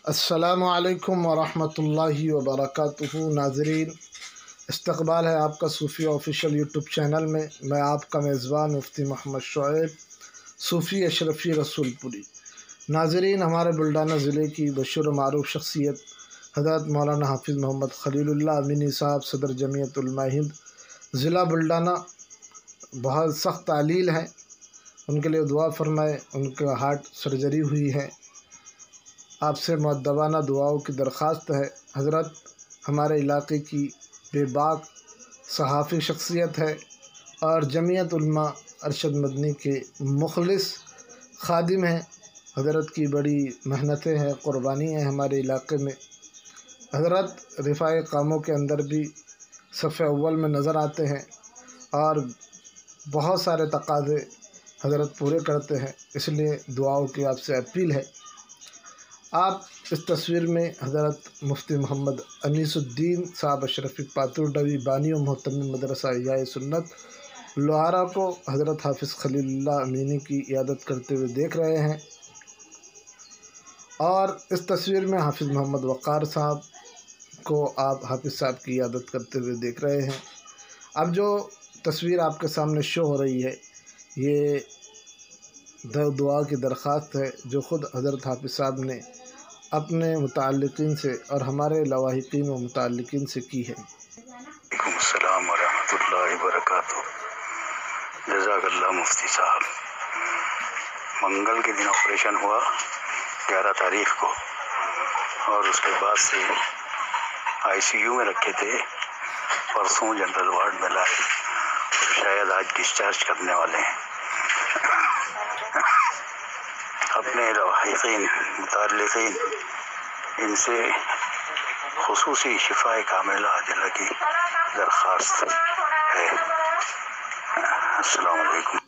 अस्सलामु अलैकुम वरहमतुल्लाहि वबरकातुहू। नाज़रीन, इस्तकबाल है आपका सूफ़ी ऑफिशियल यूट्यूब चैनल में। मैं आपका मेज़बान मुफ्ती मोहम्मद शुएब सूफ़ी अशरफी रसूलपुरी। नाज़रीन, हमारे बुल्डाना ज़िले की मशहूर मारूफ शख्सियत हज़रत मौलाना हाफिज़ मोहम्मद खलीलुल्लाह अमीनी साहब सदर जमीयत उलमा हिंद ज़िला बुल्डाना बहुत सख्त तालील हैं। उनके लिए दुआ फरमाएँ। उनका हार्ट सर्जरी हुई है। आपसे मुअद्दबाना दुआओं की दरख्वास्त है। हज़रत हमारे इलाके की बेबाक सहाफ़ी शख्सियत है और जमीयत उलमा अरशद मदनी के मुखलिस खादिम हैं। हज़रत की बड़ी मेहनतें हैं, क़ुरबानी है हमारे इलाके में। हज़रत रिफ़ाए कामों के अंदर भी सफ़े अव्वल में नज़र आते हैं और बहुत सारे तकाज़े हज़रत पूरे करते हैं। इसलिए दुआओं की आपसे अपील है। आप इस तस्वीर में हज़रत मुफ्ती मोहम्मद अनीसुद्दीन साहब अशरफी पातुरडवी बानी व मोहतमिम मदरसा इह्याए सुन्नत लोहारा को हज़रत हाफिज़ खलीलुल्लाह अमीनी की इयादत करते हुए देख रहे हैं और इस तस्वीर में हाफिज़ मोहम्मद वक़ार साहब को आप हाफिज़ साहब की इयादत करते हुए देख रहे हैं। अब जो तस्वीर आपके सामने शो हो रही है, ये दुआ की दरख्वास्त है जो ख़ुद हज़रत हाफिज़ साहब ने अपने मुताल्लिकीन से और हमारे लवाहिकीन व मुताल्लिकीन से की है। अस्सलाम वरहमतुल्लाहि वबरकातुहू। जज़ाकल्लाह मुफ्ती साहब। मंगल के दिन ऑपरेशन हुआ 11 तारीख को और उसके बाद से आईसीयू में रखे थे। परसों जनरल वार्ड में लाए और शायद आज डिस्चार्ज करने वाले हैं। अपने लवाहिकीन मुताल्लिकीन इनसे खुसूसी शिफाए कामिला अजला की दरख्वास्त है। अस्सलामु अलैकुम।